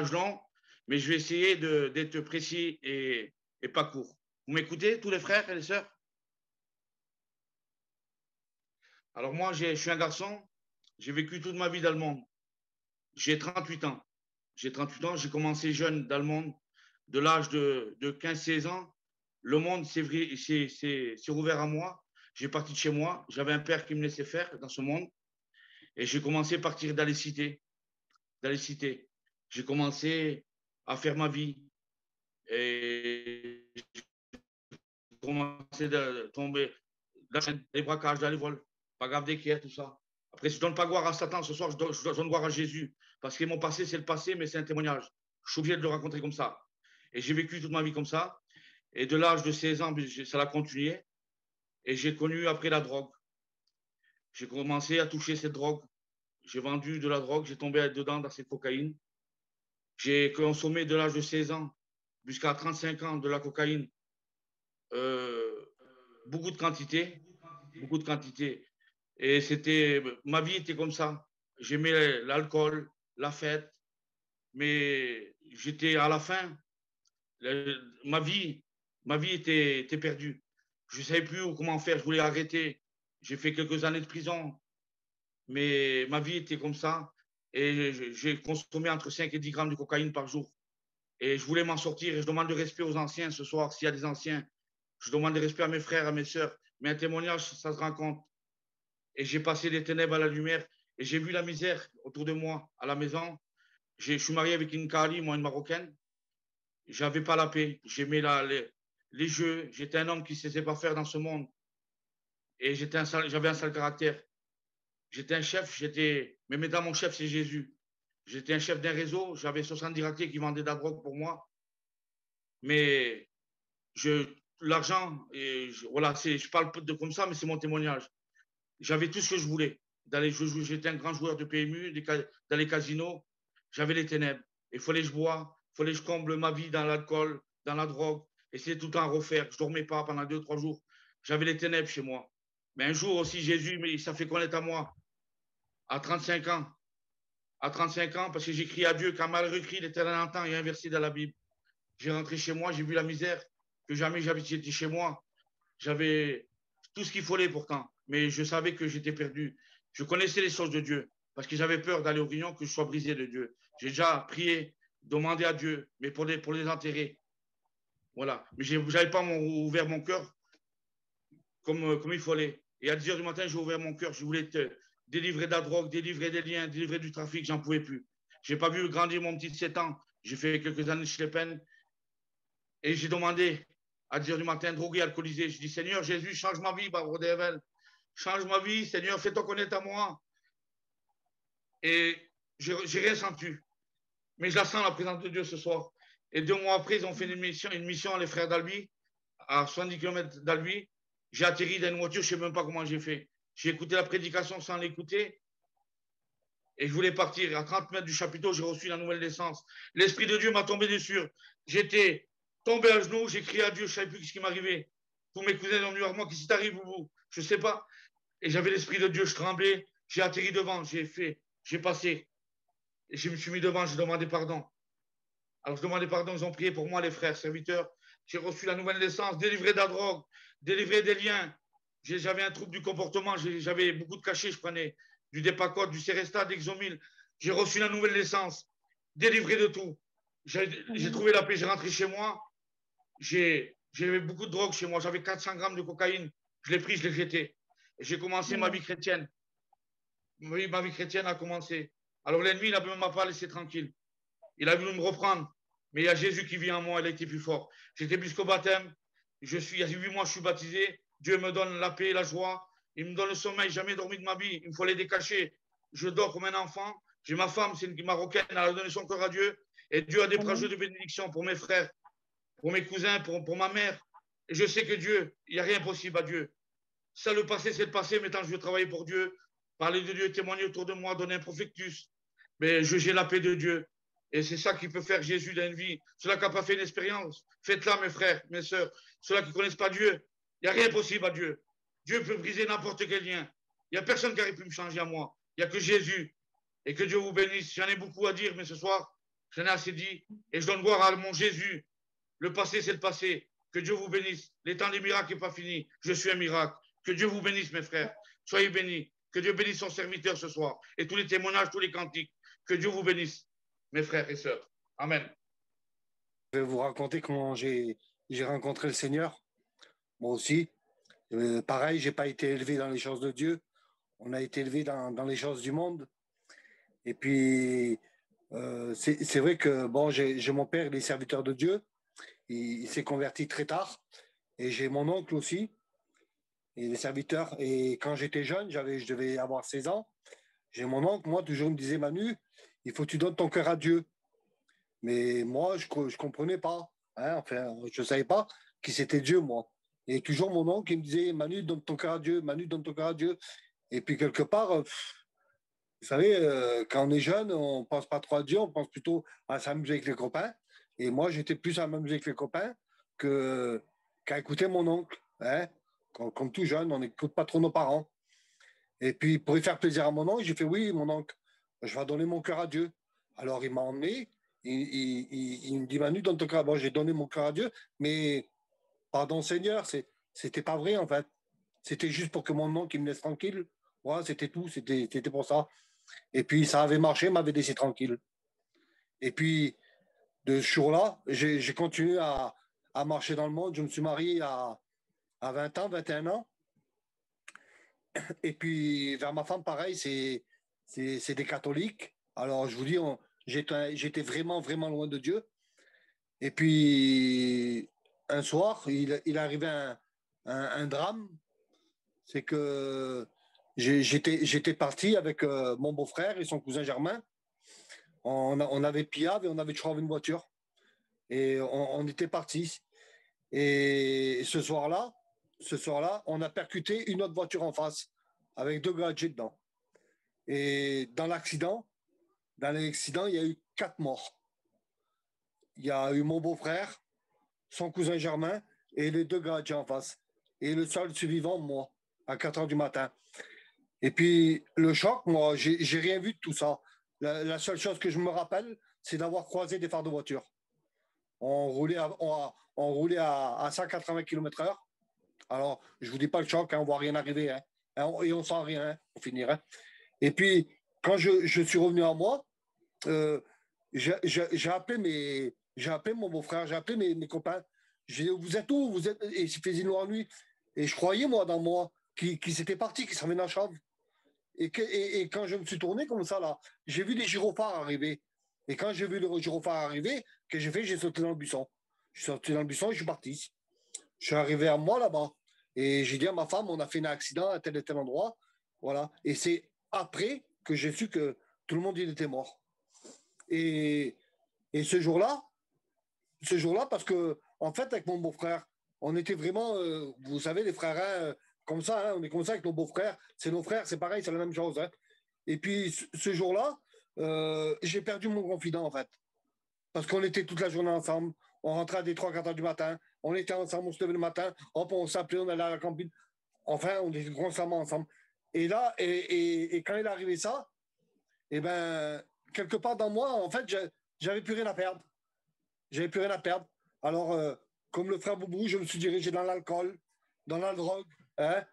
message long, mais je vais essayer d'être précis et pas court. Vous m'écoutez, tous les frères et les sœurs? Alors moi, je suis un garçon, j'ai vécu toute ma vie dans le monde. J'ai 38 ans. J'ai 38 ans, j'ai commencé jeune dans le monde, de l'âge de 15-16 ans. Le monde s'est ouvert à moi. J'ai parti de chez moi. J'avais un père qui me laissait faire dans ce monde. Et j'ai commencé à partir dans les cités. Dans les cités. J'ai commencé à faire ma vie. Et j'ai commencé à tomber dans les braquages, dans les vols, pas grave d'équerre, tout ça. Après, je ne donne pas gloire à Satan ce soir, je donne gloire à Jésus. Parce que mon passé, c'est le passé, mais c'est un témoignage. Je suis obligé de le raconter comme ça. Et j'ai vécu toute ma vie comme ça. Et de l'âge de 16 ans, ça a continué. Et j'ai connu après la drogue. J'ai commencé à toucher cette drogue. J'ai vendu de la drogue, j'ai tombé dedans dans cette cocaïne. J'ai consommé de l'âge de 16 ans jusqu'à 35 ans de la cocaïne. Euh, beaucoup de quantité. Beaucoup de quantité. Et ma vie était comme ça. J'aimais l'alcool, la fête, mais j'étais à la fin. Ma vie, ma vie était perdue. Je ne savais plus comment faire. Je voulais arrêter. J'ai fait quelques années de prison, mais ma vie était comme ça. Et j'ai consommé entre 5 et 10 grammes de cocaïne par jour. Et je voulais m'en sortir. Et je demande le respect aux anciens ce soir, s'il y a des anciens. Je demande le respect à mes frères, à mes sœurs. Mais un témoignage, ça se rencontre. Et j'ai passé des ténèbres à la lumière. Et j'ai vu la misère autour de moi, à la maison. Je suis marié avec une Kali, moi, une Marocaine. J'avais pas la paix. J'aimais les jeux. J'étais un homme qui ne sait pas faire dans ce monde. Et j'avais un sale caractère. J'étais un chef, mais maintenant, mon chef, c'est Jésus. J'étais un chef d'un réseau. J'avais 70 ratiers qui vendaient de la drogue pour moi. Mais l'argent, voilà, je parle de comme ça, mais c'est mon témoignage. J'avais tout ce que je voulais. J'étais un grand joueur de PMU, dans les casinos. J'avais les ténèbres. Il fallait que je bois, il fallait que je comble ma vie dans l'alcool, dans la drogue. Et c'était tout le temps à refaire. Je ne dormais pas pendant 2, 3 jours. J'avais les ténèbres chez moi. Mais un jour aussi, Jésus, mais ça fait connaître à moi, à 35 ans. À 35 ans, parce que j'ai crié à Dieu, quand malheureux crie l'éternel entend, il y a un verset dans la Bible. J'ai rentré chez moi, j'ai vu la misère, que jamais j'avais été chez moi. J'avais tout ce qu'il fallait pourtant, mais je savais que j'étais perdu. Je connaissais les choses de Dieu, parce que j'avais peur d'aller aux réunions, que je sois brisé de Dieu. J'ai déjà prié, demandé à Dieu, mais pour les enterrer. Voilà. Mais je n'avais pas ouvert mon cœur comme il fallait. Et à 10 heures du matin, j'ai ouvert mon cœur. Je voulais te délivrer de la drogue, délivrer des liens, délivrer du trafic. J'en pouvais plus. Je n'ai pas vu grandir mon petit de 7 ans. J'ai fait quelques années chez les peines. Et j'ai demandé à 10 heures du matin, drogué, alcoolisé. Je dis, Seigneur Jésus, change ma vie, Barodével. Change ma vie, Seigneur, fais-toi connaître à moi. Et j'ai rien senti. Mais je la sens, la présence de Dieu ce soir. Et 2 mois après, ils ont fait une mission les frères d'Albi, à 70 km d'Albi. J'ai atterri dans une voiture, je ne sais même pas comment j'ai fait. J'ai écouté la prédication sans l'écouter. Et je voulais partir. À 30 mètres du chapiteau, j'ai reçu la nouvelle naissance. L'Esprit de Dieu m'a tombé dessus. J'étais tombé à genoux, j'ai crié à Dieu, je ne savais plus ce qui m'arrivait. Tous mes cousins sont venus vers moi, qu'est-ce qui t'arrive, vous? Je ne sais pas. Et j'avais l'Esprit de Dieu, je tremblais. J'ai atterri devant, j'ai passé. Et je me suis mis devant, j'ai demandé pardon. Alors je demandais pardon, ils ont prié pour moi, les frères, serviteurs. J'ai reçu la nouvelle naissance, délivré de la drogue, délivré des liens. J'avais un trouble du comportement, j'avais beaucoup de cachets, je prenais du Dépacote, du Seresta, d'Exomil. J'ai reçu la nouvelle naissance, délivré de tout. J'ai trouvé la paix, j'ai rentré chez moi. J'avais beaucoup de drogue chez moi, j'avais 400 grammes de cocaïne. Je l'ai pris, je l'ai jeté. Et j'ai commencé ma vie chrétienne. Oui, ma vie chrétienne a commencé. Alors l'ennemi, il ne m'a pas laissé tranquille. Il a voulu me reprendre. Mais il y a Jésus qui vit en moi, il a été plus fort. J'étais plus qu'au baptême. Il y a 8 mois, je suis baptisé. Dieu me donne la paix, la joie. Il me donne le sommeil. Jamais dormi de ma vie. Il me faut les décacher. Je dors comme un enfant. J'ai ma femme, c'est une Marocaine. Elle a donné son corps à Dieu. Et Dieu a des projets de bénédiction pour mes frères, pour mes cousins, pour ma mère. Et je sais que Dieu, il n'y a rien possible à Dieu. Ça, le passé, c'est le passé. Maintenant, je veux travailler pour Dieu. Parler de Dieu, témoigner autour de moi, donner un prophétus. Mais j'ai la paix de Dieu. Et c'est ça qui peut faire Jésus dans une vie. Ceux-là qui n'ont pas fait une expérience, faites-la, mes frères, mes sœurs. Ceux-là qui ne connaissent pas Dieu, il n'y a rien possible à Dieu. Dieu peut briser n'importe quel lien. Il n'y a personne qui aurait pu me changer à moi. Il n'y a que Jésus. Et que Dieu vous bénisse. J'en ai beaucoup à dire, mais ce soir, J'en ai assez dit. Et je donne gloire à mon Jésus. Le passé, c'est le passé. Que Dieu vous bénisse. Les temps des miracles n'est pas fini. Je suis un miracle. Que Dieu vous bénisse, mes frères. Soyez bénis. Que Dieu bénisse son serviteur ce soir. Et tous les témoignages, tous les cantiques. Que Dieu vous bénisse, mes frères et sœurs. Amen. Je vais vous raconter comment j'ai rencontré le Seigneur. Moi aussi. Pareil, j'ai pas été élevé dans les choses de Dieu. On a été élevé dans les choses du monde. Et puis, c'est vrai que bon, j'ai mon père, il est serviteur de Dieu. Il s'est converti très tard. Et j'ai mon oncle aussi, il est serviteur. Et quand j'étais jeune, je devais avoir 16 ans. J'ai mon oncle, moi, toujours me disait, Manu, il faut que tu donnes ton cœur à Dieu. Mais moi, je ne comprenais pas. Hein, enfin, je ne savais pas qui c'était Dieu, moi. Et toujours mon oncle, il me disait, Manu, donne ton cœur à Dieu, Manu, donne ton cœur à Dieu. Et puis, quelque part, vous savez, quand on est jeune, on ne pense pas trop à Dieu, on pense plutôt à s'amuser avec les copains. Et moi, j'étais plus à m'amuser avec les copains qu'à écouter mon oncle. Hein. Comme tout jeune, on n'écoute pas trop nos parents. Et puis, pour y faire plaisir à mon oncle, j'ai fait oui, mon oncle, je vais donner mon cœur à Dieu. Alors, il m'a emmené, il me dit, Manu, donne ton cœur. Bon, j'ai donné mon cœur à Dieu, mais pardon, Seigneur, c'était pas vrai, en fait. C'était juste pour que mon oncle il me laisse tranquille. Voilà, c'était tout, c'était pour ça. Et puis, ça avait marché, m'avait laissé tranquille. Et puis, de ce jour-là, j'ai continué à marcher dans le monde. Je me suis marié à 20 ans, 21 ans. Et puis, vers ma femme, pareil, c'est des catholiques. Alors, je vous dis, j'étais vraiment, vraiment loin de Dieu. Et puis, un soir, il arrivait un drame. C'est que j'étais parti avec mon beau-frère et son cousin Germain. On avait Piave et on avait trouvé une voiture. Et on était partis. Et ce soir-là, on a percuté une autre voiture en face avec deux gadgets dedans. Et dans l'accident, il y a eu 4 morts. Il y a eu mon beau-frère, son cousin Germain et les deux gadgets en face. Et le seul survivant, moi, à 4 heures du matin. Et puis, le choc, moi, j'ai rien vu de tout ça. La seule chose que je me rappelle, c'est d'avoir croisé des phares de voiture. On roulait à 180 km/h. Alors, je ne vous dis pas le choc, hein, on ne voit rien arriver. Hein, et on ne sent rien, hein, on finirait. Et puis, quand je suis revenu à moi, j'ai appelé mon beau-frère, j'ai appelé mes copains. J'ai dit, vous êtes où vous êtes... Et il faisait noir nuit. Et je croyais, moi, qui s'était parti, qui s'en venait en chambre. Et quand je me suis tourné comme ça, là, j'ai vu des gyrophares arriver. Et quand j'ai vu le gyrophare arriver, que j'ai fait, j'ai sauté dans le buisson. Je suis sorti dans le buisson et je suis parti. Je suis arrivé à moi là-bas. Et j'ai dit à ma femme, on a fait un accident à tel et tel endroit. Voilà. Et c'est après que j'ai su que tout le monde il était mort. Et, et ce jour-là, parce que, en fait, avec mon beau-frère, on était vraiment, vous savez, les frères, hein, comme ça, hein, on est comme ça avec nos beaux-frères. C'est nos frères, c'est pareil, c'est la même chose. Hein. Et puis, ce jour-là, j'ai perdu mon confident, en fait. Parce qu'on était toute la journée ensemble. On rentrait à des 3-4 heures du matin. On était ensemble, on se levait le matin. Hop, on s'appelait, on allait à la campine. Enfin, on était constamment ensemble. Et là, et quand il est arrivé ça, et ben, quelque part dans moi, en fait, j'avais plus rien à perdre. J'avais plus rien à perdre. Alors, comme le frère Boubou, je me suis dirigé dans l'alcool, dans la drogue, hein,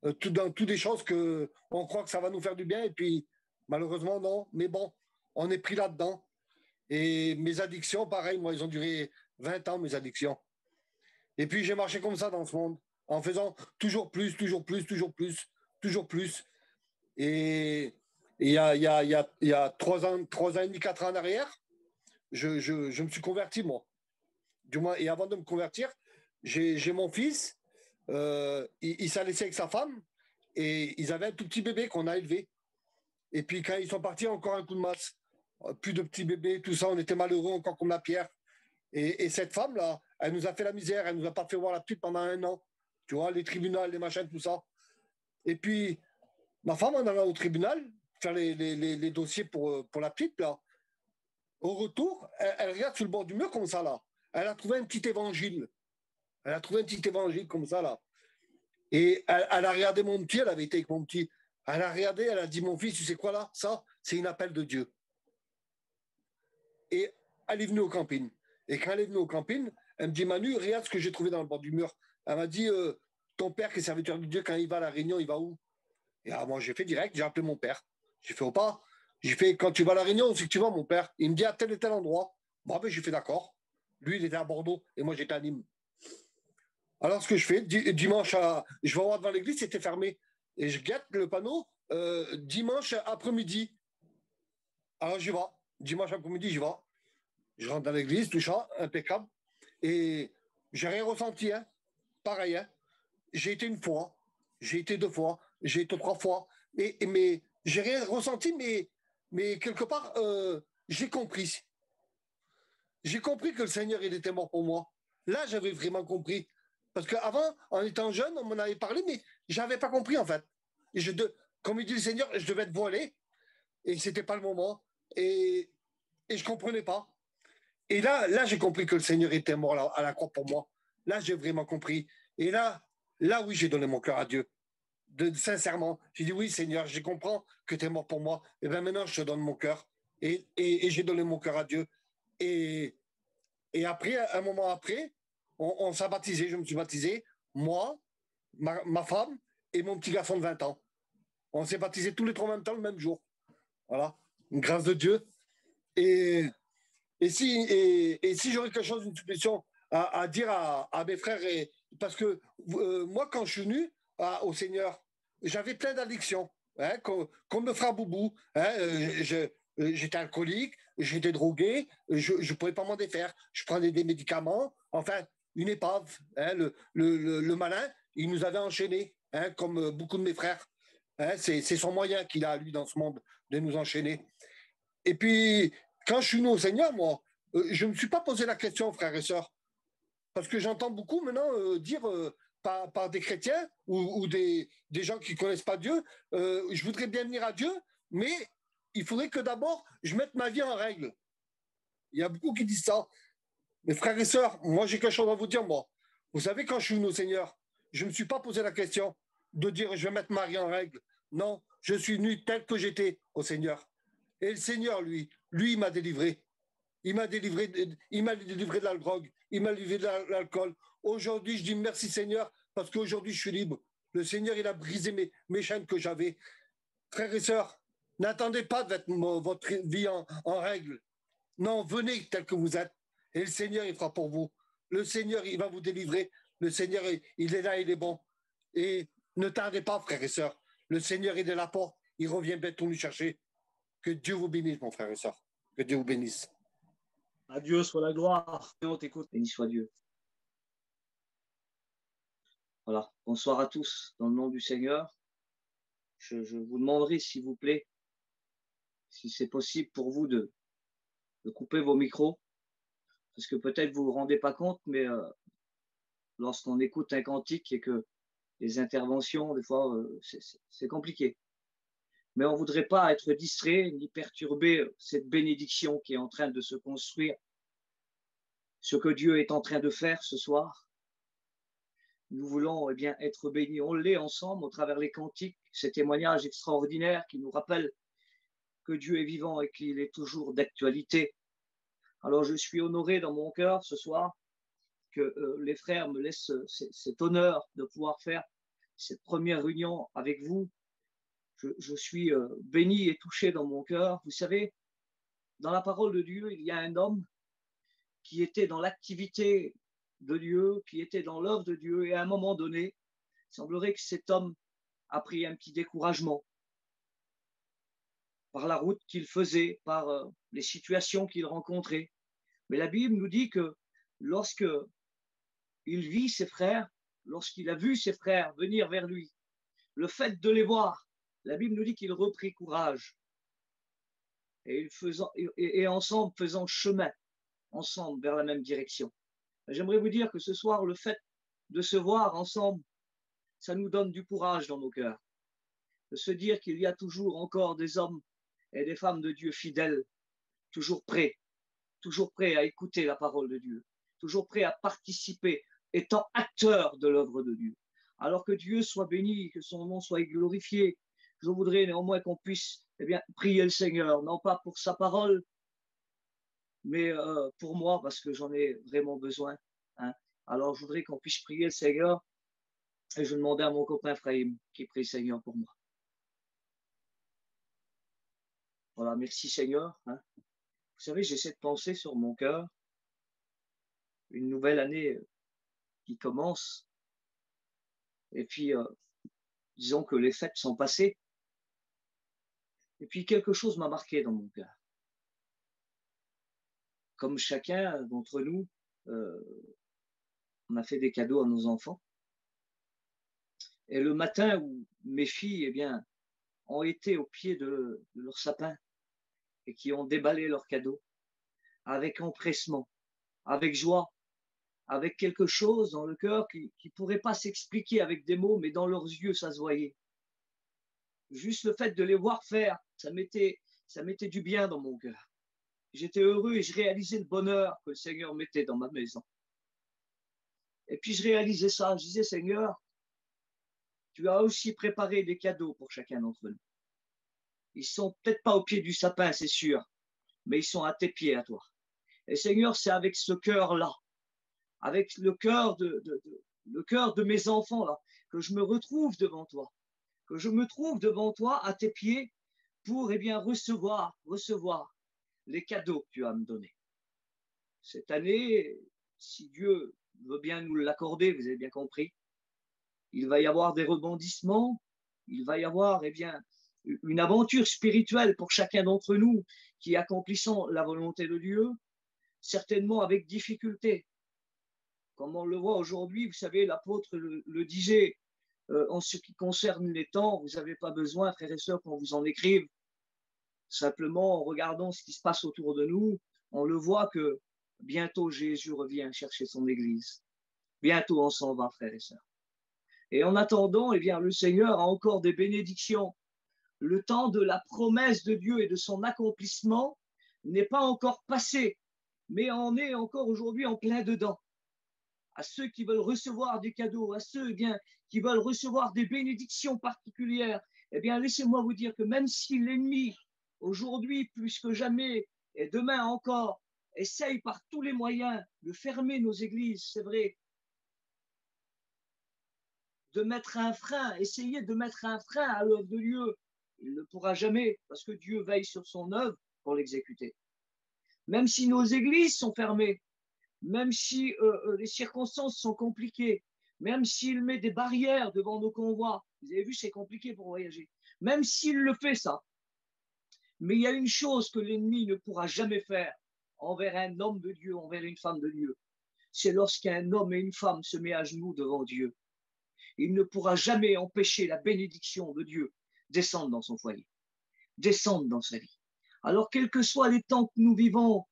dans toutes des choses que on croit que ça va nous faire du bien. Et puis, malheureusement, non. Mais bon, on est pris là-dedans. Et mes addictions, pareil, moi, ils ont duré 20 ans, mes addictions. Et puis, j'ai marché comme ça dans ce monde, en faisant toujours plus, toujours plus, toujours plus, toujours plus. Et il y a 3 ans et demi, 4 ans en arrière, je me suis converti, moi. Du moins, et avant de me convertir, j'ai mon fils, il s'est laissé avec sa femme, et ils avaient un tout petit bébé qu'on a élevé. Et puis, quand ils sont partis, encore un coup de masse. Plus de petits bébés, tout ça, on était malheureux encore comme la pierre. Et cette femme-là, elle nous a fait la misère, elle nous a pas fait voir la petite pendant 1 an. Tu vois, les tribunaux, les machins, tout ça. Et puis, ma femme, en allant au tribunal, faire les dossiers pour la petite, là, au retour, elle regarde sur le bord du mur comme ça, là. Elle a trouvé un petit évangile. Elle a trouvé un petit évangile comme ça, là. Et elle a regardé mon petit, elle avait été avec mon petit. Elle a regardé, elle a dit, mon fils, tu sais quoi, là? Ça, c'est une appel de Dieu. Et elle est venue au camping. Et quand elle est venue au camping, elle me dit, Manu, regarde ce que j'ai trouvé dans le bord du mur. Elle m'a dit, ton père qui est serviteur de Dieu, quand il va à la Réunion, il va où? Et alors, moi, j'ai fait direct, j'ai appelé mon père. J'ai fait au pas. J'ai fait, quand tu vas à la Réunion, c'est que tu vas, mon père. Il me dit à tel et tel endroit. Bon, ben, j'ai fait d'accord. Lui, il était à Bordeaux et moi, j'étais à Nîmes. Alors, ce que je fais, dimanche, je vais voir devant l'église, c'était fermé. Et je guette le panneau dimanche après-midi. Alors, j'y vais. Dimanche après-midi, j'y vais. Je rentre dans l'église, tout ça, impeccable. Et j'ai rien ressenti, hein. Pareil, hein. J'ai été une fois, j'ai été deux fois, j'ai été trois fois. Mais j'ai rien ressenti, mais quelque part, j'ai compris. J'ai compris que le Seigneur, il était mort pour moi. Là, j'avais vraiment compris. Parce qu'avant, en étant jeune, on m'en avait parlé, mais je n'avais pas compris, en fait. Et comme il dit le Seigneur, je devais être voilé, et ce n'était pas le moment. Et je ne comprenais pas. Et là j'ai compris que le Seigneur était mort à la croix pour moi. Là, j'ai vraiment compris. Et là, oui, j'ai donné mon cœur à Dieu. Sincèrement, j'ai dit oui, Seigneur, je comprends que tu es mort pour moi. Et bien maintenant, je te donne mon cœur. Et j'ai donné mon cœur à Dieu. Et, et après, un moment après, on s'est baptisé. Je me suis baptisé, moi, ma femme et mon petit garçon de 20 ans. On s'est baptisés tous les trois en même temps, le même jour. Voilà, une grâce de Dieu. Et, et si j'aurais quelque chose, une suggestion à dire à mes frères, parce que moi, quand je suis venu au Seigneur, j'avais plein d'addictions, hein, comme le frère Boubou. Hein, j'étais alcoolique, j'étais drogué, je ne pouvais pas m'en défaire. Je prenais des médicaments, enfin, une épave. Hein, le malin, il nous avait enchaînés, hein, comme beaucoup de mes frères. Hein, c'est son moyen qu'il a, lui, dans ce monde, de nous enchaîner. Et puis, quand je suis venu au Seigneur, moi, je ne me suis pas posé la question, frères et sœurs, parce que j'entends beaucoup maintenant dire par des chrétiens ou des gens qui ne connaissent pas Dieu, je voudrais bien venir à Dieu, mais il faudrait que d'abord je mette ma vie en règle. Il y a beaucoup qui disent ça. Mais frères et sœurs, moi j'ai quelque chose à vous dire, moi. Vous savez, quand je suis venu au Seigneur, je ne me suis pas posé la question de dire je vais mettre ma vie en règle. Non, je suis venu tel que j'étais au Seigneur. Et le Seigneur, lui, il m'a délivré. Il m'a délivré de la drogue, il m'a délivré de l'alcool. Aujourd'hui, je dis merci Seigneur, parce qu'aujourd'hui, je suis libre. Le Seigneur, il a brisé mes chaînes que j'avais. Frères et sœurs, n'attendez pas de votre vie en règle. Non, venez tel que vous êtes. Et le Seigneur, il fera pour vous. Le Seigneur, il va vous délivrer. Le Seigneur, il est là, il est bon. Et ne tardez pas, frères et sœurs. Le Seigneur, il est là pour. Il revient bientôt nous chercher. Que Dieu vous bénisse, mon frère et sœur. Que Dieu vous bénisse. À Dieu soit la gloire. On t'écoute. Béni soit Dieu. Voilà. Bonsoir à tous. Dans le nom du Seigneur, je vous demanderai, s'il vous plaît, si c'est possible pour vous de couper vos micros, parce que peut-être vous vous rendez pas compte, mais lorsqu'on écoute un cantique et que les interventions, des fois, c'est compliqué. Mais on ne voudrait pas être distrait ni perturber cette bénédiction qui est en train de se construire, ce que Dieu est en train de faire ce soir. Nous voulons bien être bénis. On l'est ensemble au travers les cantiques, ces témoignages extraordinaires qui nous rappellent que Dieu est vivant et qu'il est toujours d'actualité. Alors je suis honoré dans mon cœur ce soir que les frères me laissent cet honneur de pouvoir faire cette première réunion avec vous. Je suis béni et touché dans mon cœur. Vous savez, dans la parole de Dieu, il y a un homme qui était dans l'activité de Dieu, qui était dans l'œuvre de Dieu, et à un moment donné, il semblerait que cet homme a pris un petit découragement par la route qu'il faisait, par les situations qu'il rencontrait. Mais la Bible nous dit que lorsque il vit ses frères, lorsqu'il a vu ses frères venir vers lui, le fait de les voir, la Bible nous dit qu'il reprit courage. Et ensemble faisant chemin, ensemble vers la même direction. J'aimerais vous dire que ce soir, le fait de se voir ensemble, ça nous donne du courage dans nos cœurs. De se dire qu'il y a toujours encore des hommes et des femmes de Dieu fidèles, toujours prêts à écouter la parole de Dieu, toujours prêts à participer, étant acteurs de l'œuvre de Dieu. Alors que Dieu soit béni, que son nom soit glorifié, je voudrais néanmoins qu'on puisse prier le Seigneur, non pas pour sa parole, mais pour moi, parce que j'en ai vraiment besoin. Hein. Alors, je voudrais qu'on puisse prier le Seigneur et je demandais à mon copain Frahim qui prie le Seigneur pour moi. Voilà, merci Seigneur. Hein. Vous savez, j'essaie de penser sur mon cœur, une nouvelle année qui commence, et puis disons que les fêtes sont passées, et puis quelque chose m'a marqué dans mon cœur. Comme chacun d'entre nous, on a fait des cadeaux à nos enfants. Et le matin où mes filles, eh bien, ont été au pied de leur sapin et qui ont déballé leurs cadeaux avec empressement, avec joie, avec quelque chose dans le cœur qui ne pourrait pas s'expliquer avec des mots, mais dans leurs yeux, ça se voyait. Juste le fait de les voir faire, ça mettait du bien dans mon cœur. J'étais heureux et je réalisais le bonheur que le Seigneur mettait dans ma maison. Et puis je réalisais ça, je disais, Seigneur, tu as aussi préparé des cadeaux pour chacun d'entre nous. Ils sont peut-être pas au pied du sapin, c'est sûr, mais ils sont à tes pieds, à toi. Et Seigneur, c'est avec ce cœur-là, avec le cœur de mes enfants, là, que je me retrouve devant toi, que je me trouve devant toi à tes pieds pour, eh bien, recevoir les cadeaux que tu as à me donner. Cette année, si Dieu veut bien nous l'accorder, vous avez bien compris, il va y avoir des rebondissements, il va y avoir, eh bien, une aventure spirituelle pour chacun d'entre nous qui accomplissons la volonté de Dieu, certainement avec difficulté. Comme on le voit aujourd'hui, vous savez, l'apôtre le disait, en ce qui concerne les temps, vous n'avez pas besoin, frères et sœurs, qu'on vous en écrive. Simplement, en regardant ce qui se passe autour de nous, on le voit que bientôt Jésus revient chercher son Église. Bientôt on s'en va, frères et sœurs. Et en attendant, eh bien, le Seigneur a encore des bénédictions. Le temps de la promesse de Dieu et de son accomplissement n'est pas encore passé, mais on est encore aujourd'hui en plein dedans. À ceux qui veulent recevoir des cadeaux, à ceux eh bien, qui veulent recevoir des bénédictions particulières, eh bien, laissez-moi vous dire que même si l'ennemi, aujourd'hui plus que jamais, et demain encore, essaye par tous les moyens de fermer nos églises, c'est vrai, de mettre un frein, essayer de mettre un frein à l'œuvre de Dieu, il ne pourra jamais, parce que Dieu veille sur son œuvre pour l'exécuter. Même si nos églises sont fermées, même si les circonstances sont compliquées, même s'il met des barrières devant nos convois, vous avez vu, c'est compliqué pour voyager, même s'il le fait ça, mais il y a une chose que l'ennemi ne pourra jamais faire envers un homme de Dieu, envers une femme de Dieu, c'est lorsqu'un homme et une femme se mettent à genoux devant Dieu. Il ne pourra jamais empêcher la bénédiction de Dieu descendre dans son foyer, descendre dans sa vie. Alors, quels que soient les temps que nous vivons,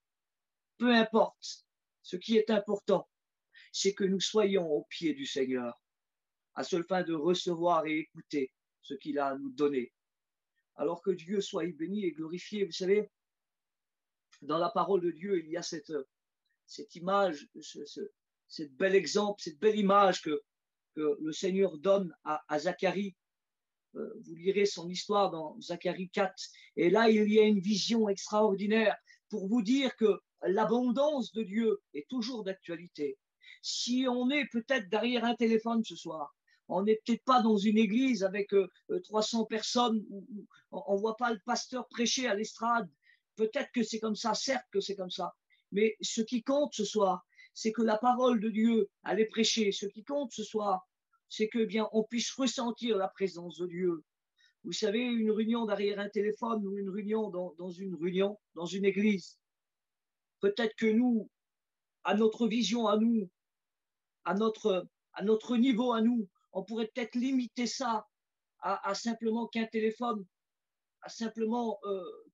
peu importe, ce qui est important, c'est que nous soyons au pied du Seigneur, à seule fin de recevoir et écouter ce qu'il a à nous donner. Alors que Dieu soit béni et glorifié. Vous savez, dans la parole de Dieu, il y a cette image, cette bel exemple, cette belle image que le Seigneur donne à Zacharie. Vous lirez son histoire dans Zacharie 4. Et là, il y a une vision extraordinaire pour vous dire que l'abondance de Dieu est toujours d'actualité. Si on est peut-être derrière un téléphone ce soir, on n'est peut-être pas dans une église avec 300 personnes, où on ne voit pas le pasteur prêcher à l'estrade. Peut-être que c'est comme ça, certes que c'est comme ça. Mais ce qui compte ce soir, c'est que la parole de Dieu, elle est prêchée. Ce qui compte ce soir, c'est que bien on puisse ressentir la présence de Dieu. Vous savez, une réunion derrière un téléphone ou une réunion dans une église. Peut-être que nous, à notre vision, à nous, à notre niveau, à nous, on pourrait peut-être limiter ça à simplement qu'un téléphone, à simplement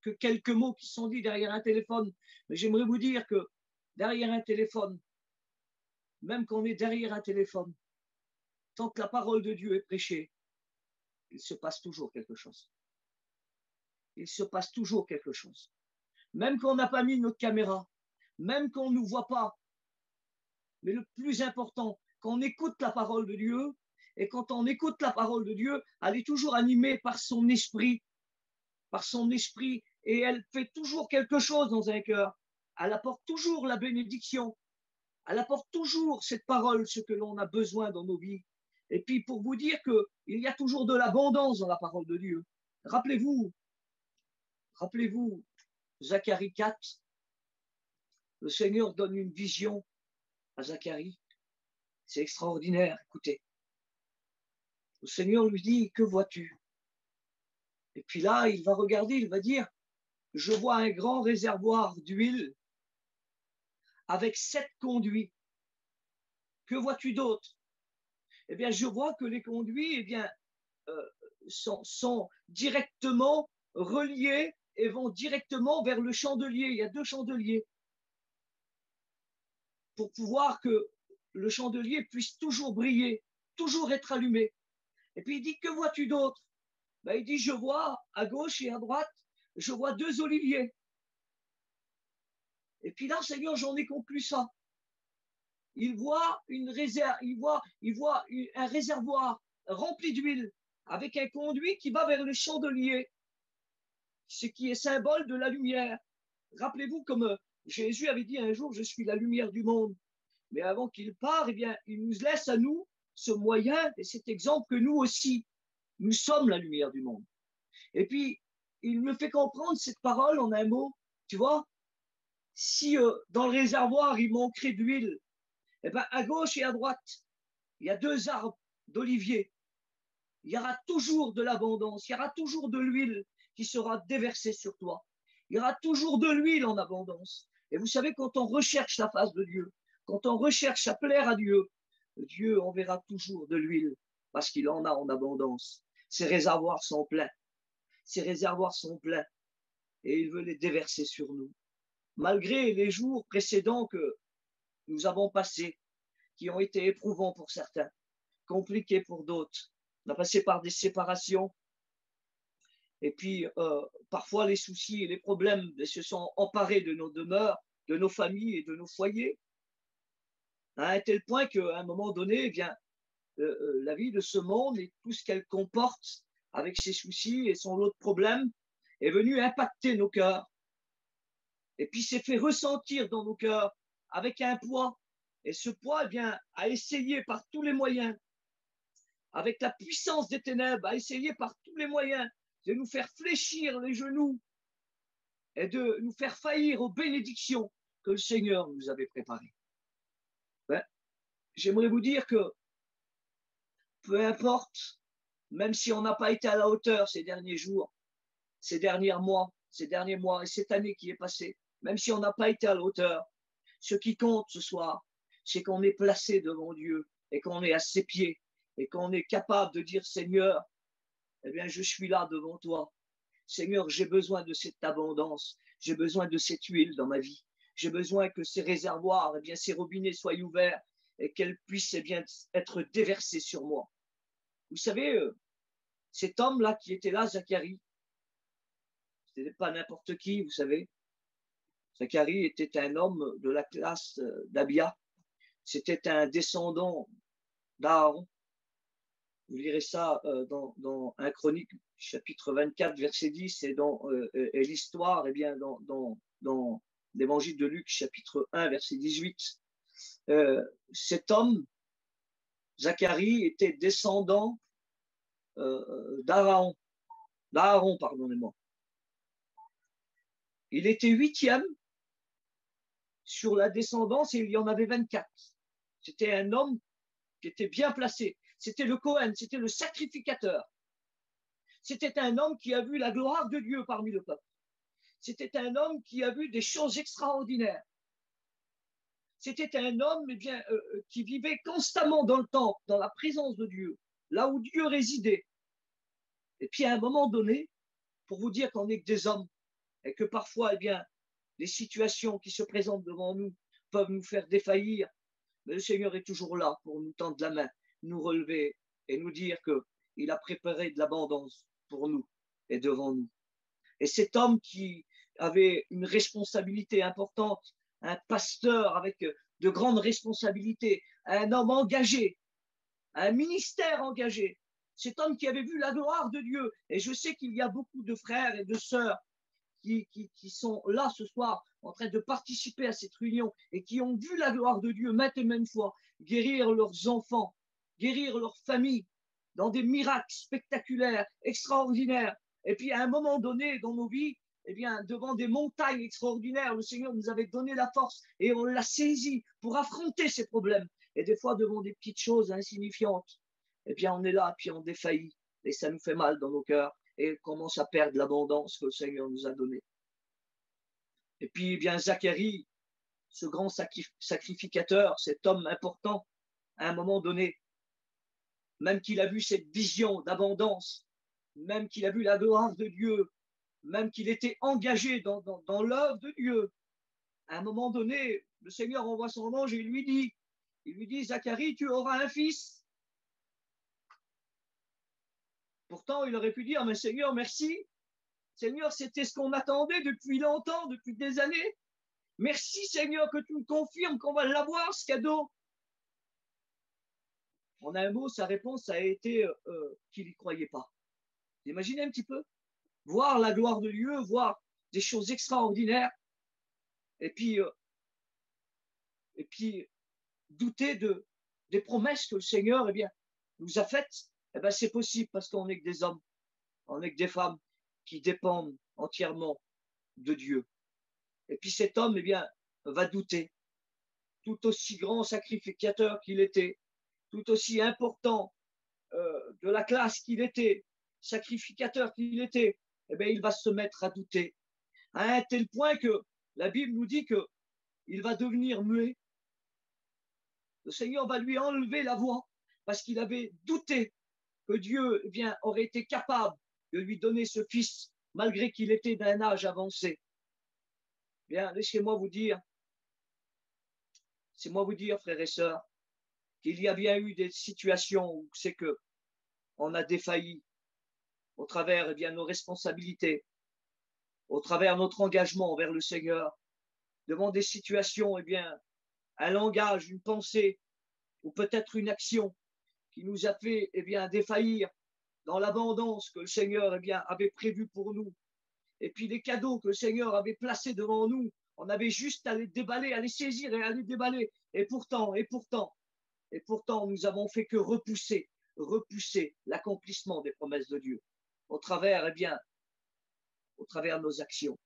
que quelques mots qui sont dits derrière un téléphone. Mais j'aimerais vous dire que derrière un téléphone, même qu'on est derrière un téléphone, tant que la parole de Dieu est prêchée, il se passe toujours quelque chose. Il se passe toujours quelque chose. Même qu'on n'a pas mis notre caméra, même qu'on ne nous voit pas. Mais le plus important, qu'on écoute la parole de Dieu, et quand on écoute la parole de Dieu, elle est toujours animée par son esprit, et elle fait toujours quelque chose dans un cœur. elle apporte toujours la bénédiction. Elle apporte toujours cette parole, ce que l'on a besoin dans nos vies. Et puis pour vous dire qu'il y a toujours de l'abondance dans la parole de Dieu. Rappelez-vous, Zacharie 4, le Seigneur donne une vision à Zacharie. C'est extraordinaire, écoutez. Le Seigneur lui dit, que vois-tu? Et puis là, il va regarder, il va dire, je vois un grand réservoir d'huile avec 7 conduits. Que vois-tu d'autre? Eh bien, je vois que les conduits, eh bien, sont directement reliés et vont directement vers le chandelier. Il y a 2 chandeliers pour pouvoir que le chandelier puisse toujours briller, toujours être allumé. Et puis il dit, que vois-tu d'autre? Ben, il dit, je vois à gauche et à droite, je vois 2 oliviers. Et puis là, Seigneur, j'en ai conclu ça. Il voit un réservoir rempli d'huile avec un conduit qui va vers le chandelier, ce qui est symbole de la lumière. Rappelez-vous, comme Jésus avait dit un jour, je suis la lumière du monde. Mais avant qu'il parte, eh bien, il nous laisse à nous ce moyen et cet exemple que nous aussi, nous sommes la lumière du monde. Et puis, il me fait comprendre cette parole en un mot, tu vois, si dans le réservoir, il manquerait d'huile, eh bien, à gauche et à droite, il y a 2 arbres d'olivier. Il y aura toujours de l'abondance, il y aura toujours de l'huile qui sera déversée sur toi. Il y aura toujours de l'huile en abondance. Et vous savez, quand on recherche la face de Dieu, quand on recherche à plaire à Dieu, Dieu enverra toujours de l'huile parce qu'il en a en abondance. Ses réservoirs sont pleins. Ses réservoirs sont pleins et il veut les déverser sur nous. Malgré les jours précédents que nous avons passés, qui ont été éprouvants pour certains, compliqués pour d'autres, on a passé par des séparations et puis parfois les soucis et les problèmes se sont emparés de nos demeures, de nos familles et de nos foyers, à un tel point qu'à un moment donné, eh bien, la vie de ce monde et tout ce qu'elle comporte avec ses soucis et son lot de problèmes est venu impacter nos cœurs. Et puis s'est fait ressentir dans nos cœurs avec un poids. Et ce poids, eh bien, a essayé par tous les moyens, avec la puissance des ténèbres, a essayé par tous les moyens de nous faire fléchir les genoux et de nous faire faillir aux bénédictions que le Seigneur nous avait préparées. Ben, j'aimerais vous dire que peu importe, même si on n'a pas été à la hauteur ces derniers jours, ces derniers mois et cette année qui est passée, même si on n'a pas été à la hauteur, ce qui compte ce soir, c'est qu'on est placé devant Dieu et qu'on est à ses pieds et qu'on est capable de dire, Seigneur, eh bien, je suis là devant toi. Seigneur, j'ai besoin de cette abondance, j'ai besoin de cette huile dans ma vie. J'ai besoin que ces réservoirs, eh bien, ces robinets soient ouverts et qu'elles puissent eh bien, être déversées sur moi. Vous savez, cet homme-là qui était là, Zacharie, ce n'était pas n'importe qui, vous savez. Zacharie était un homme de la classe d'Abia. C'était un descendant d'Aaron. Vous lirez ça dans 1 Chronique, chapitre 24, verset 10, et l'histoire, eh bien, dans l'évangile de Luc, chapitre 1, verset 18. Cet homme, Zacharie, était descendant d'Aaron, pardonnez-moi. Il était 8e sur la descendance et il y en avait 24. C'était un homme qui était bien placé. C'était le Cohen, c'était le sacrificateur. C'était un homme qui a vu la gloire de Dieu parmi le peuple. C'était un homme qui a vu des choses extraordinaires. C'était un homme eh bien, qui vivait constamment dans le temple, dans la présence de Dieu, là où Dieu résidait. Et puis à un moment donné, pour vous dire qu'on n'est que des hommes et que parfois, eh bien, les situations qui se présentent devant nous peuvent nous faire défaillir, mais le Seigneur est toujours là pour nous tendre la main, nous relever et nous dire qu'il a préparé de l'abondance pour nous et devant nous. Et cet homme qui avait une responsabilité importante, un pasteur avec de grandes responsabilités, un homme engagé, un ministère engagé, cet homme qui avait vu la gloire de Dieu. Et je sais qu'il y a beaucoup de frères et de sœurs qui sont là ce soir en train de participer à cette réunion et qui ont vu la gloire de Dieu maintes et maintes fois guérir leurs enfants, guérir leurs familles dans des miracles spectaculaires, extraordinaires. Et puis à un moment donné dans nos vies, eh bien, devant des montagnes extraordinaires, le Seigneur nous avait donné la force et on l'a saisi pour affronter ces problèmes. Et des fois, devant des petites choses insignifiantes, eh bien, on est là, puis on défaillit. Et ça nous fait mal dans nos cœurs et on commence à perdre l'abondance que le Seigneur nous a donnée. Et puis, eh bien, Zacharie, ce grand sacrificateur, cet homme important, à un moment donné, même qu'il a vu cette vision d'abondance, même qu'il a vu la gloire de Dieu, même qu'il était engagé dans l'œuvre de Dieu, à un moment donné, le Seigneur envoie son ange et il lui dit, Zacharie, tu auras un fils. Pourtant, il aurait pu dire, mais Seigneur, merci. Seigneur, c'était ce qu'on attendait depuis longtemps, depuis des années. Merci, Seigneur, que tu me confirmes qu'on va l'avoir, ce cadeau. En un mot, sa réponse a été qu'il n'y croyait pas. Vous imaginez un petit peu? Voir la gloire de Dieu, voir des choses extraordinaires, et puis douter des promesses que le Seigneur nous a faites. C'est possible parce qu'on n'est que des hommes, on n'est que des femmes qui dépendent entièrement de Dieu. Et puis cet homme va douter, tout aussi grand sacrificateur qu'il était, tout aussi important de la classe qu'il était, sacrificateur qu'il était, il va se mettre à douter, à un tel point que la Bible nous dit qu'il va devenir muet. Le Seigneur va lui enlever la voix parce qu'il avait douté que Dieu aurait été capable de lui donner ce fils malgré qu'il était d'un âge avancé. Laissez-moi vous dire, frères et sœurs, qu'il y a bien eu des situations où c'est que on a défailli au travers nos responsabilités, au travers notre engagement envers le Seigneur, devant des situations, un langage, une pensée, ou peut-être une action qui nous a fait défaillir dans l'abondance que le Seigneur avait prévu pour nous. Et puis les cadeaux que le Seigneur avait placés devant nous, on avait juste à les déballer, à les saisir et à les déballer. Et pourtant, nous avons fait que repousser l'accomplissement des promesses de Dieu au travers de nos actions.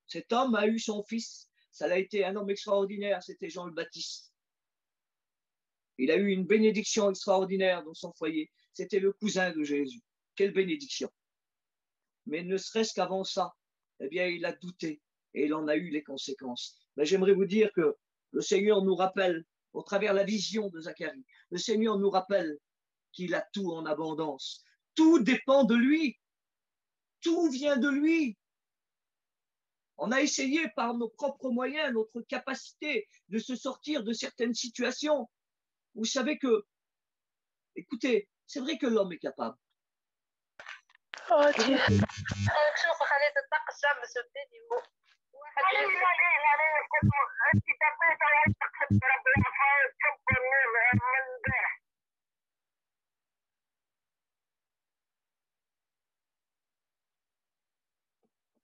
Cet homme a eu son fils, ça a été un homme extraordinaire, c'était Jean le Baptiste. Il a eu une bénédiction extraordinaire dans son foyer, c'était le cousin de Jésus. Quelle bénédiction! Mais ne serait-ce qu'avant ça, il a douté et il en a eu les conséquences. J'aimerais vous dire que le Seigneur nous rappelle, au travers de la vision de Zacharie, le Seigneur nous rappelle qu'il a tout en abondance. Tout dépend de lui. Tout vient de lui. On a essayé par nos propres moyens, notre capacité de se sortir de certaines situations. Vous savez que, écoutez, c'est vrai que l'homme est capable.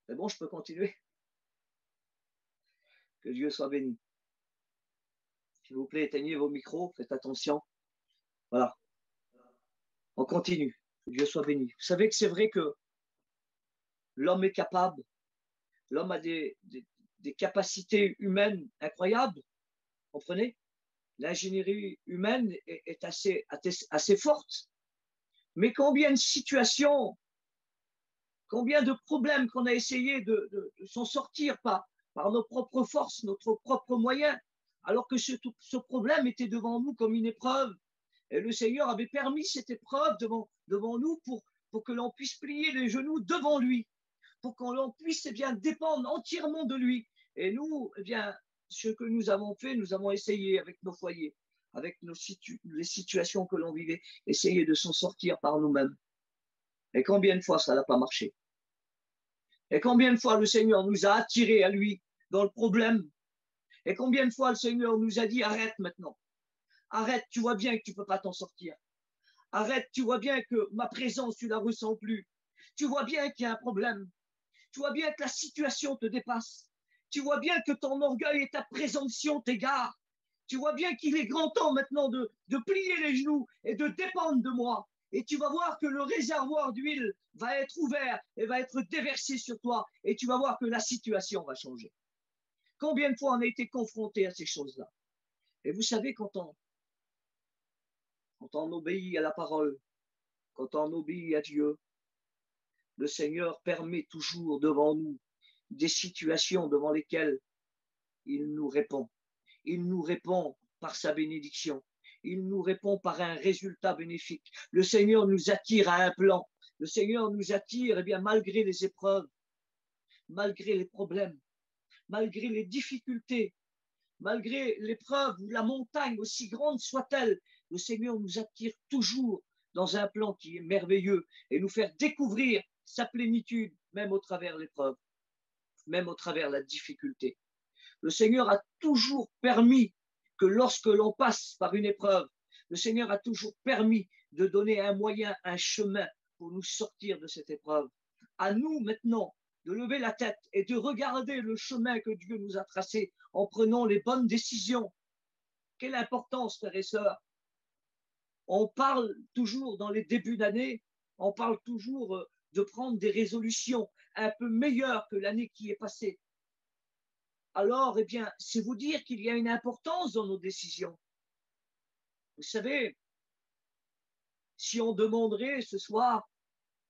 C'est bon, je peux continuer. Que Dieu soit béni. S'il vous plaît, éteignez vos micros, faites attention. Voilà. On continue. Que Dieu soit béni. Vous savez que c'est vrai que l'homme est capable. L'homme a des capacités humaines incroyables. Comprenez? L'ingénierie humaine est assez forte. Mais combien de situations, combien de problèmes qu'on a essayé de s'en sortir par nos propres forces, notre propre moyen, alors que ce problème était devant nous comme une épreuve. Et le Seigneur avait permis cette épreuve devant nous pour que l'on puisse plier les genoux devant lui, pour que l'on puisse dépendre entièrement de lui. Et nous, ce que nous avons fait, nous avons essayé avec nos foyers, avec les situations que l'on vivait, essayer de s'en sortir par nous-mêmes. Et combien de fois ça n'a pas marché? Et combien de fois le Seigneur nous a attirés à lui dans le problème? Et combien de fois le Seigneur nous a dit, arrête maintenant. Arrête, tu vois bien que tu ne peux pas t'en sortir. Arrête, tu vois bien que ma présence, tu ne la ressens plus. Tu vois bien qu'il y a un problème. Tu vois bien que la situation te dépasse. Tu vois bien que ton orgueil et ta présomption t'égarent. Tu vois bien qu'il est grand temps maintenant de plier les genoux et de dépendre de moi. Et tu vas voir que le réservoir d'huile va être ouvert et va être déversé sur toi. Et tu vas voir que la situation va changer. Combien de fois on a été confronté à ces choses-là? Et vous savez, quand on obéit à la parole, quand on obéit à Dieu, le Seigneur permet toujours devant nous des situations devant lesquelles il nous répond. Il nous répond par sa bénédiction. Il nous répond par un résultat bénéfique. Le Seigneur nous attire à un plan. Le Seigneur nous attire, eh bien, malgré les épreuves, malgré les problèmes, malgré les difficultés, malgré l'épreuve ou la montagne, aussi grande soit-elle, le Seigneur nous attire toujours dans un plan qui est merveilleux et nous faire découvrir sa plénitude, même au travers l'épreuve, même au travers la difficulté. Le Seigneur a toujours permis que lorsque l'on passe par une épreuve, le Seigneur a toujours permis de donner un moyen, un chemin pour nous sortir de cette épreuve. À nous maintenant de lever la tête et de regarder le chemin que Dieu nous a tracé en prenant les bonnes décisions. Quelle importance, frères et sœurs. On parle toujours dans les débuts d'année, on parle toujours de prendre des résolutions un peu meilleures que l'année qui est passée. Alors, eh bien, c'est vous dire qu'il y a une importance dans nos décisions. Vous savez, si on demanderait ce soir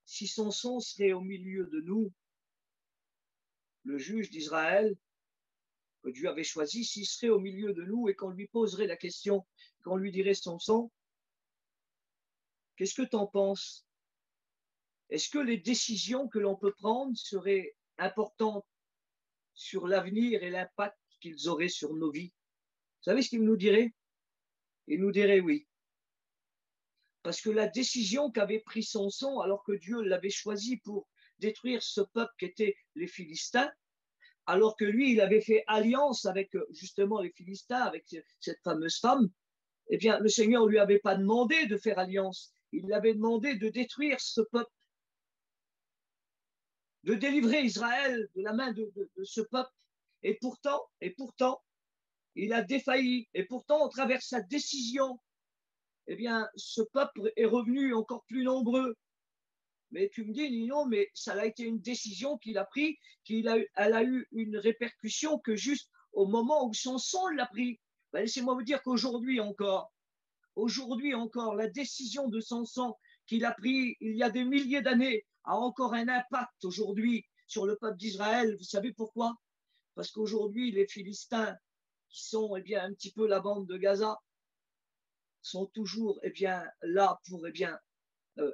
si Samson serait au milieu de nous, le juge d'Israël, que Dieu avait choisi, s'il serait au milieu de nous et qu'on lui poserait la question, qu'on lui dirait Samson, qu'est-ce que tu en penses? Est-ce que les décisions que l'on peut prendre seraient importantes sur l'avenir et l'impact qu'ils auraient sur nos vies? Vous savez ce qu'il nous dirait? Il nous dirait oui. Parce que la décision qu'avait pris Samson, alors que Dieu l'avait choisi pour détruire ce peuple qui était les Philistins, alors que lui, il avait fait alliance avec justement les Philistins, avec cette fameuse femme, eh bien, le Seigneur ne lui avait pas demandé de faire alliance. Il lui avait demandé de détruire ce peuple, de délivrer Israël de la main de ce peuple. Et pourtant, il a défailli. Et pourtant, au travers de sa décision, eh bien, ce peuple est revenu encore plus nombreux. Mais tu me dis, Nino, mais ça a été une décision qu'il a prise, elle a eu une répercussion que juste au moment où Samson l'a pris. Ben, laissez-moi vous dire qu'aujourd'hui encore, la décision de Samson qu'il a prise il y a des milliers d'années a encore un impact aujourd'hui sur le peuple d'Israël. Vous savez pourquoi? Parce qu'aujourd'hui, les Philistins, qui sont eh bien, un petit peu la bande de Gaza, sont toujours eh bien, là pour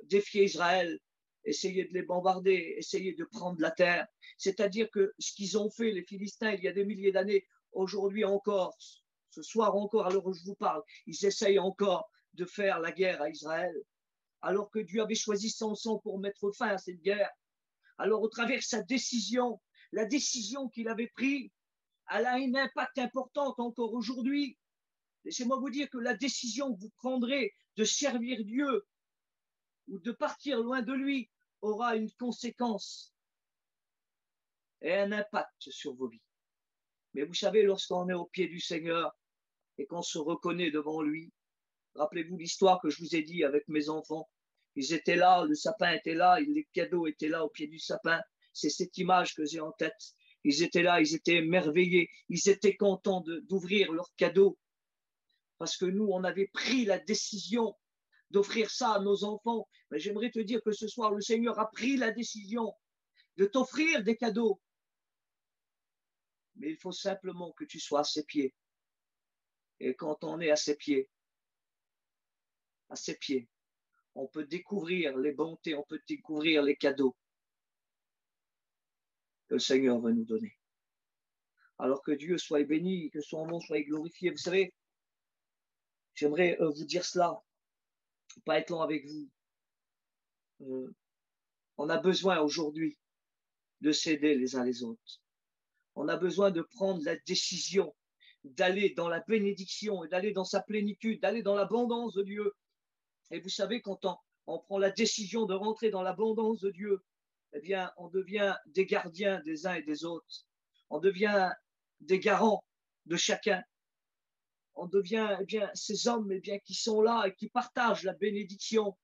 défier Israël, essayer de les bombarder, essayer de prendre la terre. C'est-à-dire que ce qu'ils ont fait, les Philistins, il y a des milliers d'années, aujourd'hui encore, ce soir encore, à l'heure où je vous parle, ils essayent encore de faire la guerre à Israël, alors que Dieu avait choisi Samson pour mettre fin à cette guerre. Alors, au travers de sa décision, la décision qu'il avait prise, elle a un impact important encore aujourd'hui. Laissez-moi vous dire que la décision que vous prendrez de servir Dieu ou de partir loin de lui aura une conséquence et un impact sur vos vies. Mais vous savez, lorsqu'on est au pied du Seigneur et qu'on se reconnaît devant lui, rappelez-vous l'histoire que je vous ai dit avec mes enfants. Ils étaient là, le sapin était là, les cadeaux étaient là au pied du sapin. C'est cette image que j'ai en tête. Ils étaient là, ils étaient émerveillés, ils étaient contents d'ouvrir leurs cadeaux. Parce que nous, on avait pris la décision d'offrir ça à nos enfants. Mais j'aimerais te dire que ce soir, le Seigneur a pris la décision de t'offrir des cadeaux. Mais il faut simplement que tu sois à ses pieds. Et quand on est à ses pieds, on peut découvrir les bontés, on peut découvrir les cadeaux que le Seigneur veut nous donner. Alors que Dieu soit béni, que son nom soit glorifié. Vous savez, j'aimerais vous dire cela, pas être long avec vous. On a besoin aujourd'hui de s'aider les uns les autres. On a besoin de prendre la décision d'aller dans la bénédiction et d'aller dans sa plénitude, d'aller dans l'abondance de Dieu. Et vous savez, quand on prend la décision de rentrer dans l'abondance de Dieu, eh bien, on devient des gardiens des uns et des autres. On devient des garants de chacun. On devient eh bien, ces hommes eh bien, qui sont là et qui partagent la bénédiction.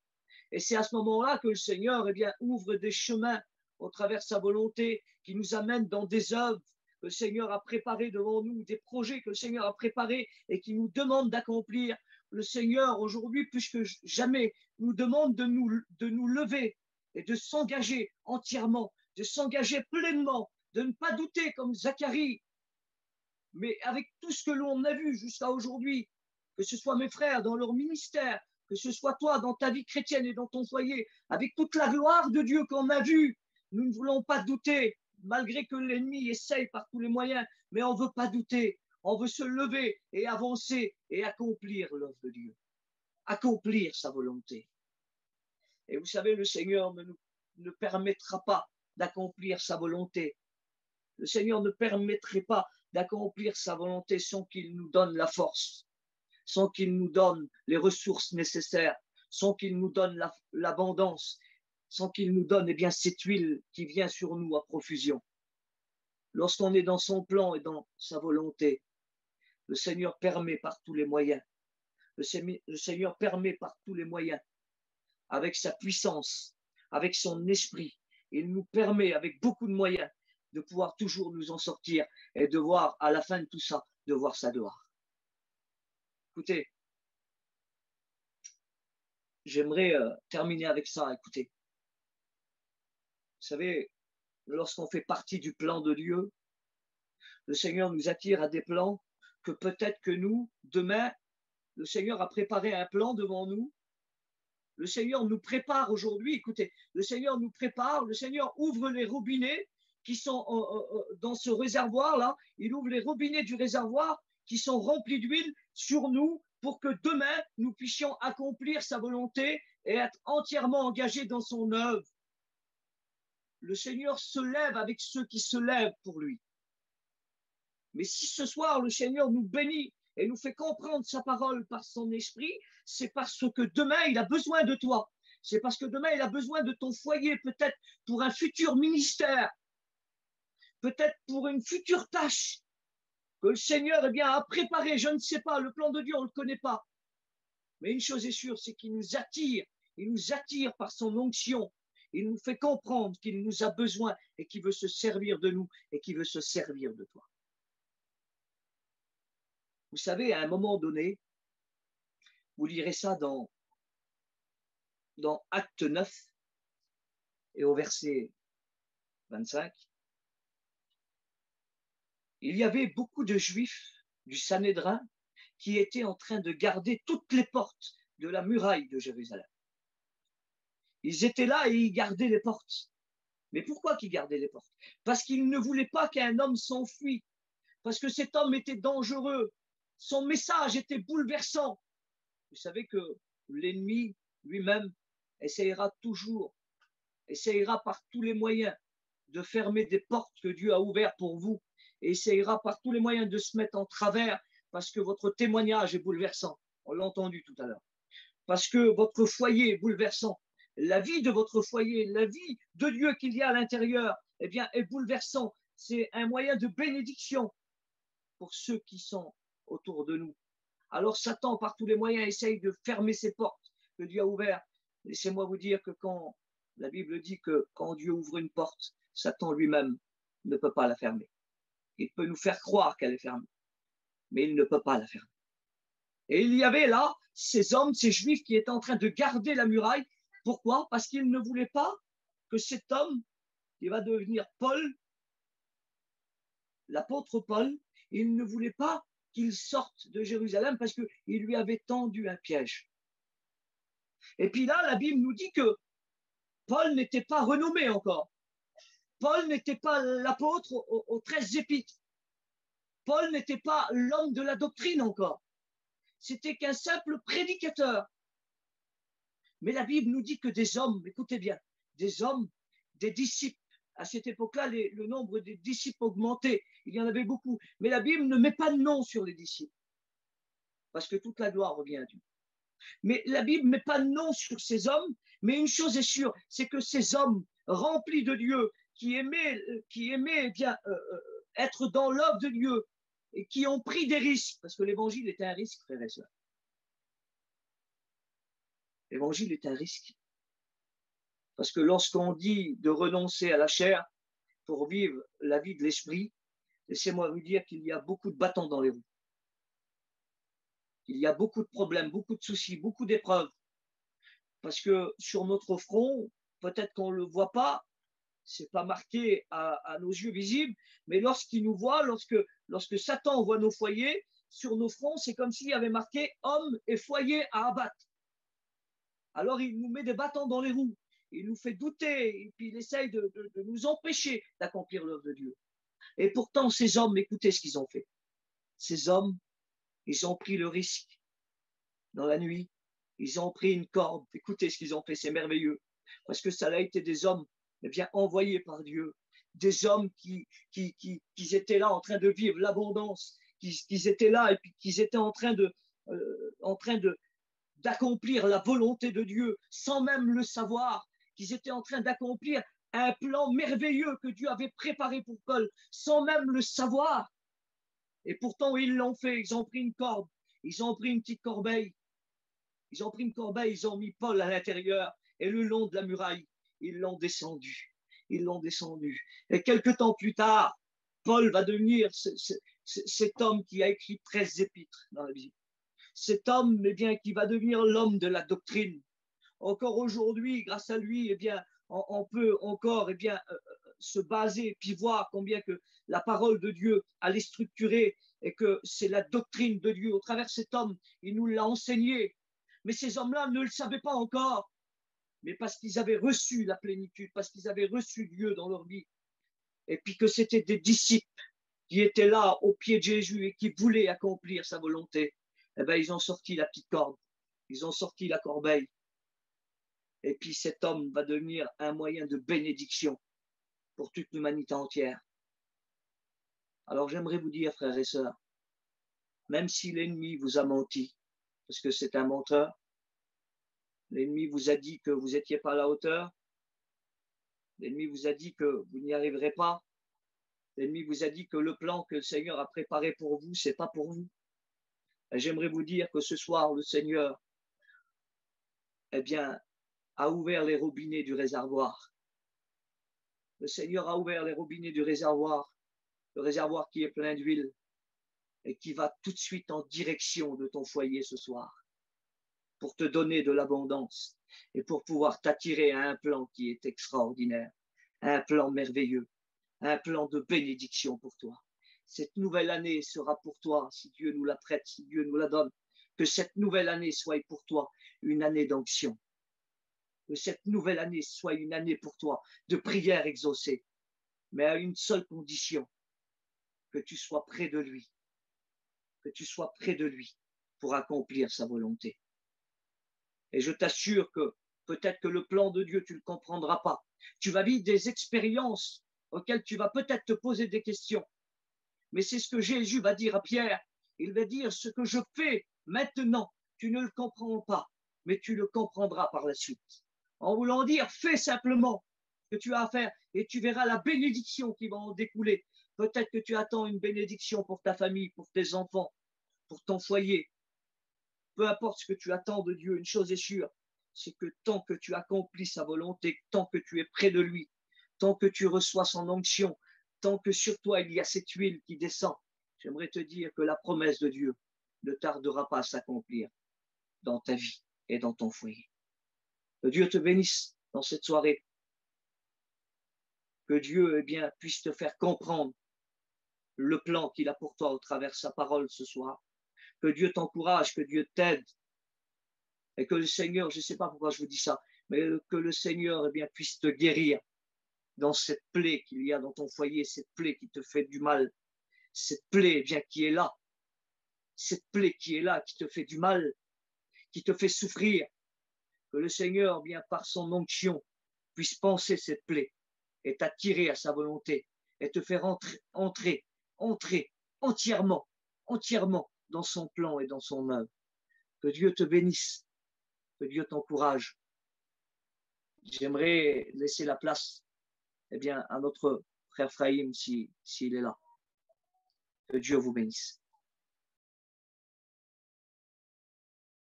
Et c'est à ce moment-là que le Seigneur eh bien, ouvre des chemins au travers de sa volonté, qui nous amène dans des œuvres que le Seigneur a préparées devant nous, des projets que le Seigneur a préparés et qui nous demande d'accomplir. Le Seigneur, aujourd'hui, plus que jamais, nous demande de nous lever et de s'engager entièrement, de s'engager pleinement, de ne pas douter comme Zacharie, mais avec tout ce que l'on a vu jusqu'à aujourd'hui, que ce soit mes frères dans leur ministère, que ce soit toi dans ta vie chrétienne et dans ton foyer, avec toute la gloire de Dieu qu'on a vue, nous ne voulons pas douter, malgré que l'ennemi essaye par tous les moyens, mais on ne veut pas douter, on veut se lever et avancer et accomplir l'œuvre de Dieu, accomplir sa volonté. Et vous savez, le Seigneur ne permettra pas d'accomplir sa volonté. Le Seigneur ne permettrait pas d'accomplir sa volonté sans qu'il nous donne la force, sans qu'il nous donne les ressources nécessaires, sans qu'il nous donne l'abondance, sans qu'il nous donne eh bien, cette huile qui vient sur nous à profusion. Lorsqu'on est dans son plan et dans sa volonté, le Seigneur permet par tous les moyens. Le Seigneur permet par tous les moyens, avec sa puissance, avec son esprit. Il nous permet avec beaucoup de moyens de pouvoir toujours nous en sortir et de voir à la fin de tout ça, de voir sa gloire. Écoutez, j'aimerais terminer avec ça. Écoutez, vous savez, lorsqu'on fait partie du plan de Dieu, le Seigneur nous attire à des plans que peut-être que nous, demain, le Seigneur a préparé un plan devant nous. Le Seigneur nous prépare aujourd'hui. Écoutez, le Seigneur nous prépare, le Seigneur ouvre les robinets qui sont dans ce réservoir-là. Il ouvre les robinets du réservoir qui sont remplis d'huile sur nous pour que demain, nous puissions accomplir sa volonté et être entièrement engagés dans son œuvre. Le Seigneur se lève avec ceux qui se lèvent pour lui. Mais si ce soir, le Seigneur nous bénit et nous fait comprendre sa parole par son esprit, c'est parce que demain, il a besoin de toi. C'est parce que demain, il a besoin de ton foyer, peut-être pour un futur ministère, peut-être pour une future tâche que le Seigneur eh bien, a préparé. Je ne sais pas, le plan de Dieu, on ne le connaît pas. Mais une chose est sûre, c'est qu'il nous attire par son onction. Il nous fait comprendre qu'il nous a besoin et qu'il veut se servir de nous et qu'il veut se servir de toi. Vous savez, à un moment donné, vous lirez ça dans Acte 9 et au verset 25. Il y avait beaucoup de Juifs du Sanhédrin qui étaient en train de garder toutes les portes de la muraille de Jérusalem. Ils étaient là et ils gardaient les portes. Mais pourquoi qu'ils gardaient les portes? Parce qu'ils ne voulaient pas qu'un homme s'enfuit, parce que cet homme était dangereux, son message était bouleversant. Vous savez que l'ennemi lui-même essayera par tous les moyens de fermer des portes que Dieu a ouvertes pour vous, et essayera par tous les moyens de se mettre en travers parce que votre témoignage est bouleversant. On l'a entendu tout à l'heure. Parce que votre foyer est bouleversant. La vie de votre foyer, la vie de Dieu qu'il y a à l'intérieur, eh bien, est bouleversant. C'est un moyen de bénédiction pour ceux qui sont autour de nous. Alors Satan, par tous les moyens, essaye de fermer ces portes que Dieu a ouvertes. Laissez-moi vous dire que quand la Bible dit que quand Dieu ouvre une porte, Satan lui-même ne peut pas la fermer. Il peut nous faire croire qu'elle est fermée, mais il ne peut pas la fermer. Et il y avait là ces hommes, ces Juifs qui étaient en train de garder la muraille. Pourquoi? Parce qu'ils ne voulaient pas que cet homme, qui va devenir Paul, l'apôtre Paul, il ne voulait pas qu'il sorte de Jérusalem parce qu'il lui avait tendu un piège. Et puis là, la Bible nous dit que Paul n'était pas renommé encore. Paul n'était pas l'apôtre aux 13 épîtres. Paul n'était pas l'homme de la doctrine encore. C'était qu'un simple prédicateur. Mais la Bible nous dit que des hommes, écoutez bien, des hommes, des disciples, à cette époque-là, le nombre des disciples augmentait. Il y en avait beaucoup. Mais la Bible ne met pas de nom sur les disciples. Parce que toute la gloire revient à Dieu. Mais la Bible ne met pas de nom sur ces hommes. Mais une chose est sûre, c'est que ces hommes rempli de Dieu, qui aimaient eh bien, être dans l'œuvre de Dieu et qui ont pris des risques, parce que l'évangile est un risque, frères et sœurs. L'évangile est un risque. Parce que lorsqu'on dit de renoncer à la chair pour vivre la vie de l'esprit, laissez-moi vous dire qu'il y a beaucoup de bâtons dans les roues. Il y a beaucoup de problèmes, beaucoup de soucis, beaucoup d'épreuves. Parce que sur notre front, peut-être qu'on ne le voit pas, c'est pas marqué à nos yeux visibles, mais lorsqu'il nous voit, lorsque Satan voit nos foyers, sur nos fronts, c'est comme s'il y avait marqué homme et foyer à abattre. Alors il nous met des bâtons dans les roues, il nous fait douter, et puis il essaye de nous empêcher d'accomplir l'œuvre de Dieu. Et pourtant, ces hommes, écoutez ce qu'ils ont fait. Ces hommes, ils ont pris le risque dans la nuit, ils ont pris une corde, écoutez ce qu'ils ont fait, c'est merveilleux, parce que ça a été des hommes bien envoyés par Dieu, des hommes qui étaient là en train de vivre l'abondance, qui étaient là et puis qui étaient en train d'accomplir la volonté de Dieu sans même le savoir, qu'ils étaient en train d'accomplir un plan merveilleux que Dieu avait préparé pour Paul sans même le savoir. Et pourtant, ils l'ont fait, ils ont pris une corde, ils ont pris une petite corbeille, ils ont mis Paul à l'intérieur et le long de la muraille, ils l'ont descendu. Et quelque temps plus tard, Paul va devenir cet homme qui a écrit 13 épîtres dans la Bible. Cet homme, eh bien, qui va devenir l'homme de la doctrine. Encore aujourd'hui, grâce à lui, eh bien, on peut encore, eh bien, se baser puis voir combien que la parole de Dieu allait structurer et que c'est la doctrine de Dieu. Au travers de cet homme, il nous l'a enseigné. Mais ces hommes-là ne le savaient pas encore. Mais parce qu'ils avaient reçu la plénitude, parce qu'ils avaient reçu Dieu dans leur vie. Et puis que c'était des disciples qui étaient là au pied de Jésus et qui voulaient accomplir sa volonté. Eh bien, ils ont sorti la petite corde, ils ont sorti la corbeille. Et puis cet homme va devenir un moyen de bénédiction pour toute l'humanité entière. Alors j'aimerais vous dire, frères et sœurs, même si l'ennemi vous a menti, parce que c'est un menteur, l'ennemi vous a dit que vous n'étiez pas à la hauteur, l'ennemi vous a dit que vous n'y arriverez pas, l'ennemi vous a dit que le plan que le Seigneur a préparé pour vous, ce n'est pas pour vous. Et j'aimerais vous dire que ce soir, le Seigneur, eh bien, a ouvert les robinets du réservoir. Le Seigneur a ouvert les robinets du réservoir, le réservoir qui est plein d'huile et qui va tout de suite en direction de ton foyer ce soir pour te donner de l'abondance et pour pouvoir t'attirer à un plan qui est extraordinaire, un plan merveilleux, un plan de bénédiction pour toi. Cette nouvelle année sera pour toi, si Dieu nous la prête, si Dieu nous la donne, que cette nouvelle année soit pour toi une année d'onction. Que cette nouvelle année soit une année pour toi de prière exaucée, mais à une seule condition, que tu sois près de lui, pour accomplir sa volonté. Et je t'assure que peut-être que le plan de Dieu, tu ne le comprendras pas. Tu vas vivre des expériences auxquelles tu vas peut-être te poser des questions. Mais c'est ce que Jésus va dire à Pierre. Il va dire, ce que je fais maintenant, tu ne le comprends pas, mais tu le comprendras par la suite. En voulant dire, fais simplement ce que tu as à faire et tu verras la bénédiction qui va en découler. Peut-être que tu attends une bénédiction pour ta famille, pour tes enfants, pour ton foyer. Peu importe ce que tu attends de Dieu, une chose est sûre, c'est que tant que tu accomplis sa volonté, tant que tu es près de lui, tant que tu reçois son onction, tant que sur toi il y a cette huile qui descend, j'aimerais te dire que la promesse de Dieu ne tardera pas à s'accomplir dans ta vie et dans ton foyer. Que Dieu te bénisse dans cette soirée. Que Dieu puisse te faire comprendre le plan qu'il a pour toi au travers de sa parole ce soir. Que Dieu t'encourage, que Dieu t'aide. Et que le Seigneur, je ne sais pas pourquoi je vous dis ça, mais que le Seigneur puisse te guérir dans cette plaie qu'il y a dans ton foyer, cette plaie qui te fait du mal, cette plaie qui est là, cette plaie qui est là, qui te fait du mal, qui te fait souffrir. Que le Seigneur, par son onction, puisse penser cette plaie et t'attirer à sa volonté et te faire entrer entièrement dans son plan et dans son œuvre. Que Dieu te bénisse, que Dieu t'encourage. j'aimerais laisser la place à notre frère Frahim s'il est là. Que Dieu vous bénisse.